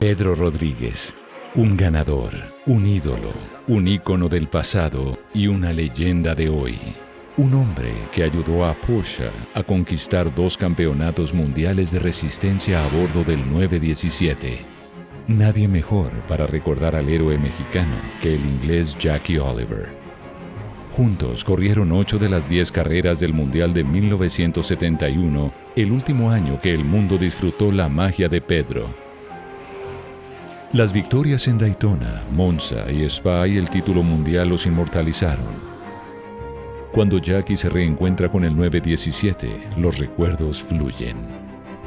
Pedro Rodríguez, un ganador, un ídolo, un ícono del pasado y una leyenda de hoy. Un hombre que ayudó a Porsche a conquistar 2 campeonatos mundiales de resistencia a bordo del 917. Nadie mejor para recordar al héroe mexicano que el inglés Jackie Oliver. Juntos corrieron 8 de las 10 carreras del Mundial de 1971, el último año que el mundo disfrutó la magia de Pedro. Las victorias en Daytona, Monza y Spa y el título mundial los inmortalizaron. Cuando Jackie se reencuentra con el 917, los recuerdos fluyen.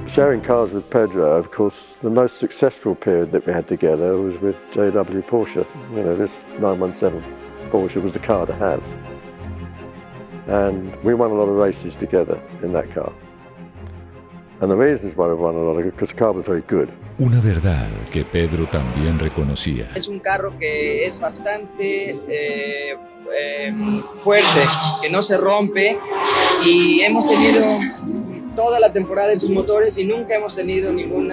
Sharing cars with Pedro, of course, the most successful period that we had together was with JW Porsche. You know, this 917 Porsche was the car to have. And we won a lot of races together in that car. And the reasons why we won a lot of because the car was very good. Una verdad que Pedro también reconocía. Es un carro que es bastante fuerte, que no se rompe, y hemos tenido toda la temporada estos motores y nunca hemos tenido ningún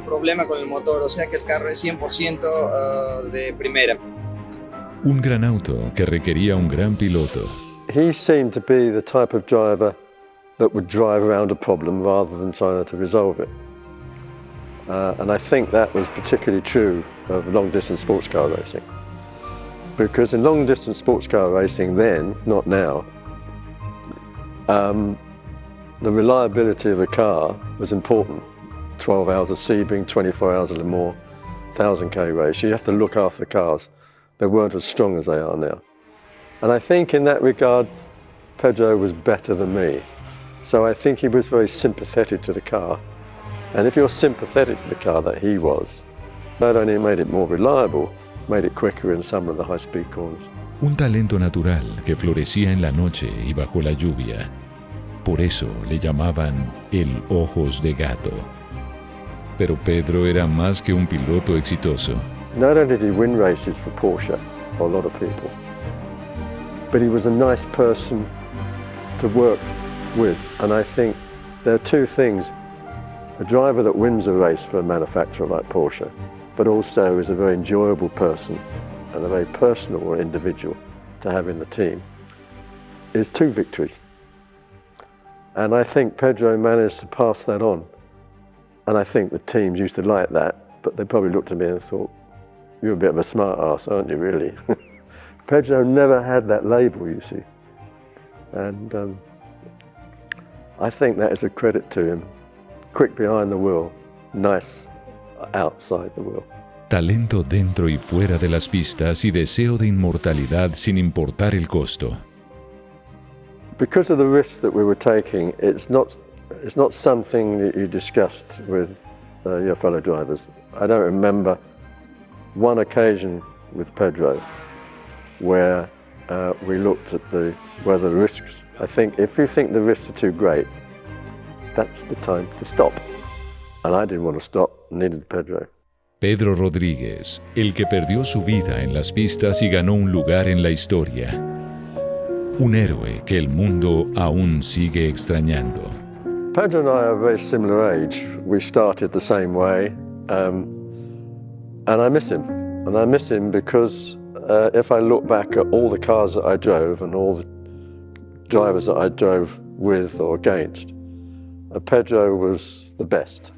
problema con el motor, o sea que el carro es 100% de primera. Un gran auto que requería un gran piloto. He seemed to be the type of driver that would drive around a problem rather than trying to resolve it. And I think that was particularly true of long-distance sports car racing. Because in long-distance sports car racing then, not now, the reliability of the car was important. 12 hours of Sebring, 24 hours of Le Mans, 1000k race. You have to look after the cars. They weren't as strong as they are now. And I think in that regard, Pedro was better than me. So I think he was very sympathetic to the car. And if you're sympathetic to the car that he was, not only made it more reliable, made it quicker in some of the high-speed corners. Un talento natural que florecía en la noche y bajo la lluvia. Por eso le llamaban el ojos de gato. Pero Pedro era más que un piloto exitoso. Not only did he win races for Porsche, or a lot of people, but he was a nice person to work with. And I think there are two things. A driver that wins a race for a manufacturer like Porsche, but also is a very enjoyable person and a very personal individual to have in the team, is 2 victories. And I think Pedro managed to pass that on. And I think the teams used to like that, but they probably looked at me and thought, you're a bit of a smart ass, aren't you, really? Pedro never had that label, you see. And I think that is a credit to him. Quick behind the wheel, nice outside the wheel. Talento dentro y fuera de las pistas y deseo de inmortalidad sin importar el costo. Because of the risks that we were taking, it's not something that you discussed with your fellow drivers. I don't remember one occasion with Pedro where we looked at whether the risks. I think if you think the risks are too great, that's the time to stop. And I didn't want to stop, neither did Pedro. Pedro Rodríguez, el que perdió su vida en las pistas y ganó un lugar en la historia. Un héroe que el mundo aún sigue extrañando. Pedro and I are a very similar age. We started the same way, and I miss him. And I miss him because if I look back at all the cars that I drove and all the drivers that I drove with or against, Pedro was the best.